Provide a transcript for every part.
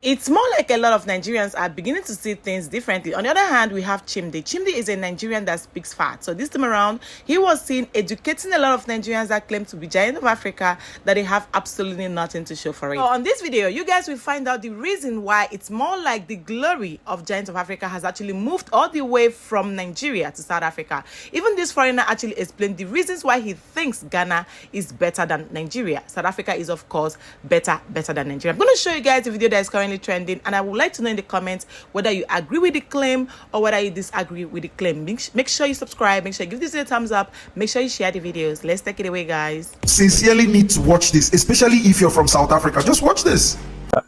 It's more like a lot of Nigerians are beginning to see things differently. On the other hand, we have Chimdi. Chimdi is a Nigerian that speaks fast. So this time around, he was seen educating a lot of Nigerians that claim to be giant of Africa, that they have absolutely nothing to show for it. So on this video, you guys will find out the reason why it's more like the glory of giant of Africa has actually moved all the way from Nigeria to South Africa. Even this foreigner actually explained the reasons why he thinks Ghana is better than Nigeria. South Africa is, of course, better than Nigeria. I'm going to show you guys the video that is currently trending, and I would like to know in the comments whether you agree with the claim or whether you disagree with the claim. Make sure you subscribe, make sure you give this a thumbs up, make sure you share the videos. Let's take it away, guys. Sincerely need to watch this, especially if you're from South Africa. Just watch this.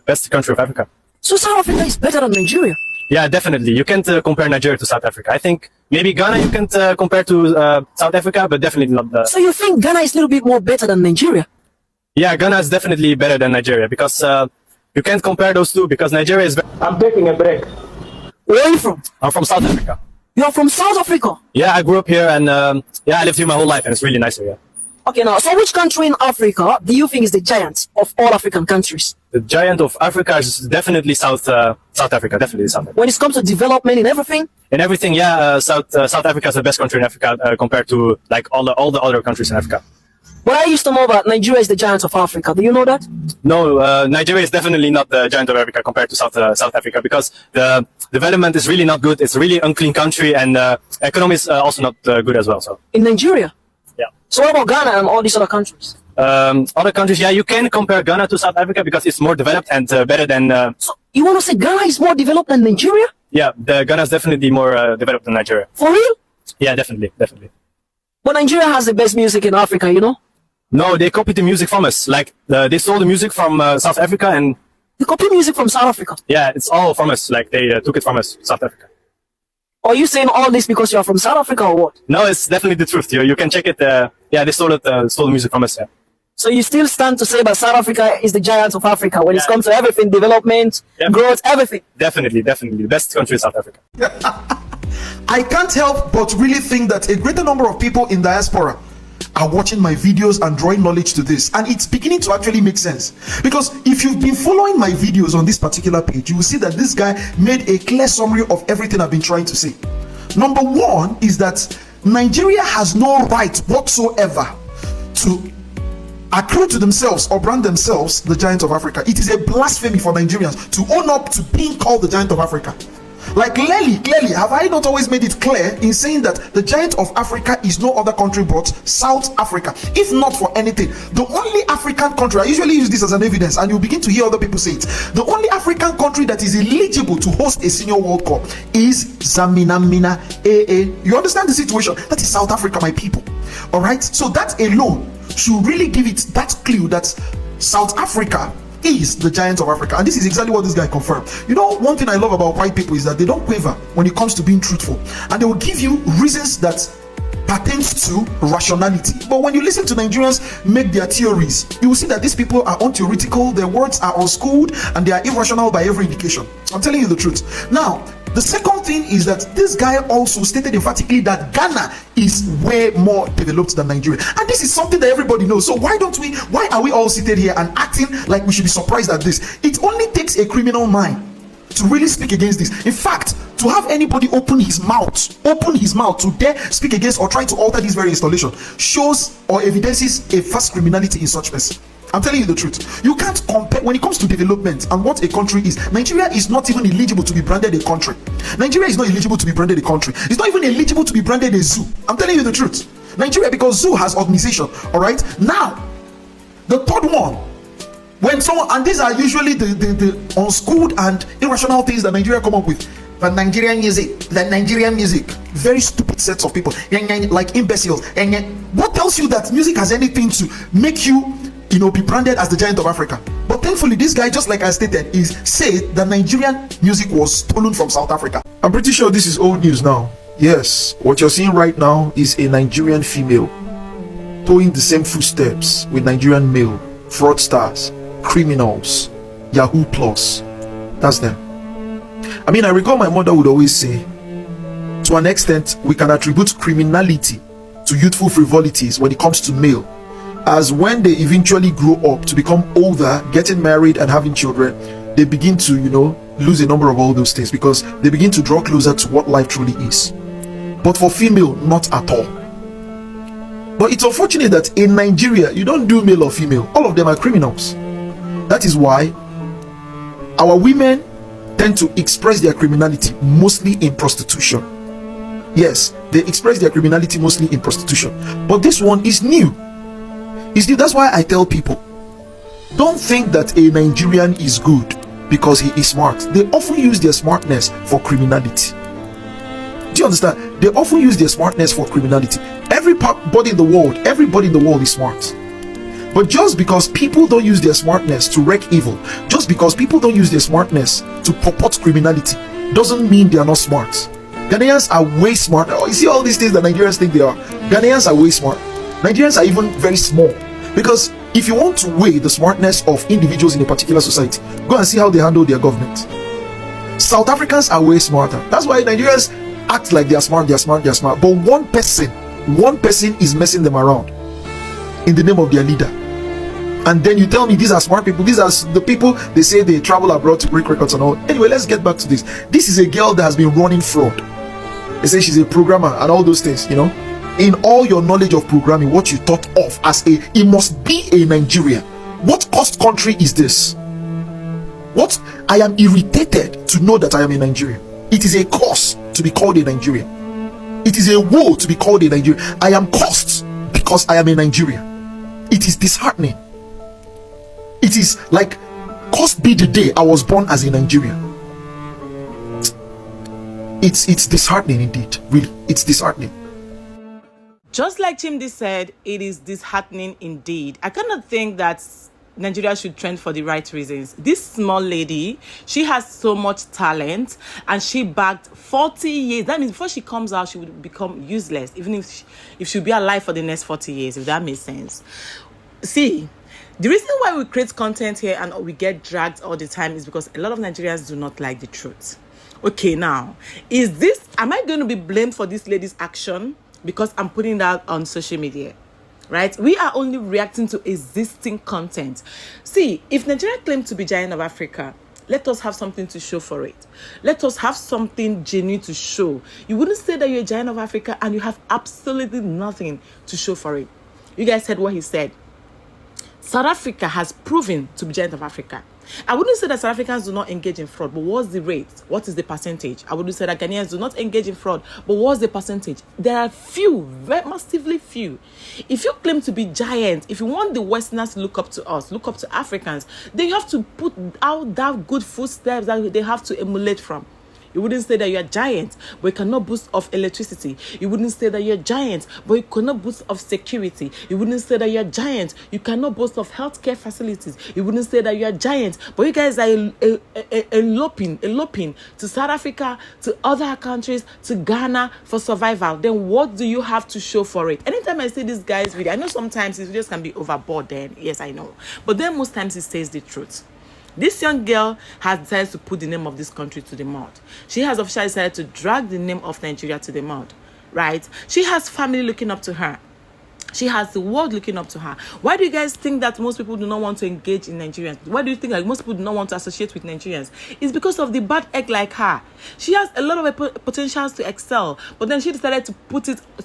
Best country of Africa. So South Africa is better than Nigeria? Yeah, definitely. You can't compare Nigeria to South Africa. I think maybe Ghana you can't compare to South Africa, but definitely not. So you think Ghana is a little bit more better than Nigeria? Yeah, Ghana is definitely better than Nigeria because you can't compare those two because Nigeria is. I'm taking a break. Where are you from? I'm from South Africa. You are from South Africa? Yeah, I grew up here and yeah, I lived here my whole life and it's really nice here. Okay, now, so which country in Africa do you think is the giant of all African countries? The giant of Africa is definitely South Africa, definitely South Africa. When it comes to development and everything? In everything, yeah, South Africa is the best country in Africa compared to like all the other countries in Africa. But I used to know that Nigeria is the giant of Africa. Do you know that? No, Nigeria is definitely not the giant of Africa compared to South Africa because the development is really not good. It's a really unclean country and economy is also not good as well. So in Nigeria? Yeah. So what about Ghana and all these other countries? Other countries, yeah, you can compare Ghana to South Africa because it's more developed and better than. So you want to say Ghana is more developed than Nigeria? Yeah, Ghana is definitely more developed than Nigeria. For real? Yeah, definitely. But Nigeria has the best music in Africa, you know? No, they copied the music from us. Like they stole the music from South Africa and. They copy music from South Africa? Yeah, it's all from us. Like they took it from us, South Africa. Are you saying all this because you are from South Africa or what? No, it's definitely the truth. You can check it. Yeah, they stole the music from us. Yeah. So you still stand to say that South Africa is the giant of Africa when it comes to everything, development, growth, everything? Definitely. The best country is South Africa. I can't help but really think that a greater number of people in diaspora are watching my videos and drawing knowledge to this, and it's beginning to actually make sense. Because if you've been following my videos on this particular page, you will see that this guy made a clear summary of everything I've been trying to say. Number one is that Nigeria has no right whatsoever to accrue to themselves or brand themselves the giant of Africa. It is a blasphemy for Nigerians to own up to being called the giant of Africa. Like clearly, have I not always made it clear in saying that the giant of Africa is no other country but South Africa? If not for anything, the only African country, I usually use this as an evidence and you'll begin to hear other people say it, the only African country that is eligible to host a senior World Cup is Zaminamina AA. You understand the situation? That is South Africa, my people. All right, so that alone should really give it that clue that South Africa is the giant of Africa, and this is exactly what this guy confirmed. You know, one thing I love about white people is that they don't waver when it comes to being truthful, and they will give you reasons that pertains to rationality. But when you listen to Nigerians make their theories, you will see that these people are untheoretical, their words are unschooled, and they are irrational by every indication. I'm telling you the truth. Now, the second thing is that this guy also stated emphatically that Ghana is way more developed than Nigeria, and this is something that everybody knows. So why are we all seated here and acting like we should be surprised at this? It only takes a criminal mind to really speak against this. In fact, to have anybody open his mouth to dare speak against or try to alter this very installation shows or evidences a vast criminality in such person. I'm telling you the truth. You can't compare when it comes to development and what a country is. Nigeria is not even eligible to be branded a country. Nigeria is not eligible to be branded a country. It's not even eligible to be branded a zoo. I'm telling you the truth. Nigeria, because zoo has organization. All right. Now, the third one, when someone, and these are usually the unschooled and irrational things that Nigeria come up with. The Nigerian music, very stupid sets of people, like imbeciles. What tells you that music has anything to make you be branded as the giant of Africa? But thankfully, this guy, just like I stated, said that Nigerian music was stolen from South Africa. I'm pretty sure this is old news now. Yes, what you're seeing right now is a Nigerian female towing the same footsteps with Nigerian male fraudsters, criminals, Yahoo Plus. That's them. I mean, I recall my mother would always say, to an extent, we can attribute criminality to youthful frivolities when it comes to male, as when they eventually grow up to become older, getting married and having children, they begin to, lose a number of all those things, because they begin to draw closer to what life truly is. But for female, not at all. But it's unfortunate that in Nigeria, you don't do male or female. All of them are criminals. That is why our women tend to express their criminality mostly in prostitution. Yes, they express their criminality mostly in prostitution. But this one is new. It's new. That's why I tell people, don't think that a Nigerian is good because he is smart. They often use their smartness for criminality. Do you understand? They often use their smartness for criminality. Everybody in the world is smart. But just because people don't use their smartness to wreak evil, just because people don't use their smartness to purport criminality, doesn't mean they are not smart. Ghanaians are way smart. Oh, you see all these things that Nigerians think they are. Ghanaians are way smart. Nigerians are even very small. Because if you want to weigh the smartness of individuals in a particular society, go and see how they handle their government. South Africans are way smarter. That's why Nigerians act like they are smart. But one person is messing them around in the name of their leader. And then you tell me these are smart people. These are the people they say they travel abroad to break records and all. Anyway, let's get back to this. This is a girl that has been running fraud. They say she's a programmer and all those things, In all your knowledge of programming, what you thought of as it must be a Nigeria. What cost country is this? I am irritated to know that I am a Nigerian. It is a curse to be called a Nigerian. It is a woe to be called a Nigerian. I am cursed because I am a Nigerian. It is disheartening. It is like, cursed be the day I was born as a Nigerian. It's disheartening indeed. Really, it's disheartening. Just like Chimdi said, it is disheartening indeed. I cannot think that Nigeria should trend for the right reasons. This small lady, she has so much talent, and she backed 40 years. That means before she comes out, she would become useless, even if she'll be alive for the next 40 years, if that makes sense. See, the reason why we create content here and we get dragged all the time is because a lot of Nigerians do not like the truth. Okay, now, am I going to be blamed for this lady's action because I'm putting that on social media? Right? We are only reacting to existing content. See, if Nigeria claims to be giant of Africa, let us have something to show for it. Let us have something genuine to show. You wouldn't say that you're a giant of Africa and you have absolutely nothing to show for it. You guys heard what he said. South Africa has proven to be giant of Africa. I wouldn't say that South Africans do not engage in fraud, but what's the rate? What is the percentage? I wouldn't say that Ghanaians do not engage in fraud, but what's the percentage? There are few, very massively few. If you claim to be giant, if you want the Westerners to look up to us, look up to Africans, then you have to put out that good footsteps that they have to emulate from. You wouldn't say that you're a giant, but you cannot boast of electricity. You wouldn't say that you're a giant, but you cannot boast of security. You wouldn't say that you're a giant. You cannot boast of healthcare facilities. You wouldn't say that you're a giant, but you guys are eloping to South Africa, to other countries, to Ghana for survival. Then what do you have to show for it? Anytime I see this guy's video, I know sometimes his videos can be overboard then. Yes, I know. But then most times he says the truth. This young girl has decided to put the name of this country to the mud. She has officially decided to drag the name of Nigeria to the mud, right? She has family looking up to her. She has the world looking up to her. Why do you guys think that most people do not want to engage in Nigerians? Why do you think that most people do not want to associate with Nigerians? It's because of the bad egg like her. She has a lot of potentials to excel, but then she decided to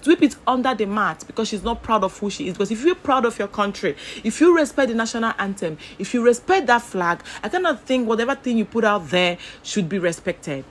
sweep it under the mat because she's not proud of who she is. Because if you're proud of your country, if you respect the national anthem, if you respect that flag, I cannot think whatever thing you put out there should be respected.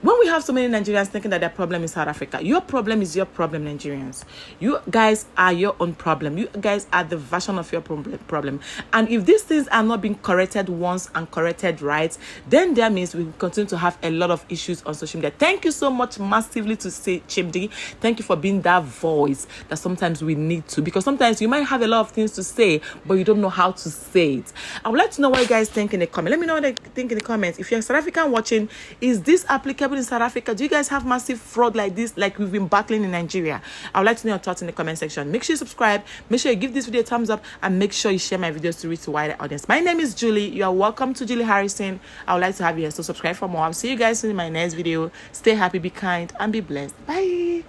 When we have so many Nigerians thinking that their problem is South Africa, your problem is your problem, Nigerians. You guys are your own problem. You guys are the version of your problem. And if these things are not being corrected once and corrected right, then that means we will continue to have a lot of issues on social media. Thank you so much massively to say Chimdi. Thank you for being that voice that sometimes we need to. Because sometimes you might have a lot of things to say, but you don't know how to say it. I would like to know what you guys think in the comments. Let me know what you think in the comments. If you're South African watching, is this applicable in South Africa? Do you guys have massive fraud like this, like we've been battling in Nigeria? I would like to know your thoughts in the comment section. Make sure you subscribe, make sure you give this video a thumbs up, and make sure you share my videos to reach a wider audience. My name is Julie. You are welcome to Julie Harrison. I would like to have you here, so subscribe for more. I'll see you guys in my next video. Stay happy, be kind, and be blessed. Bye.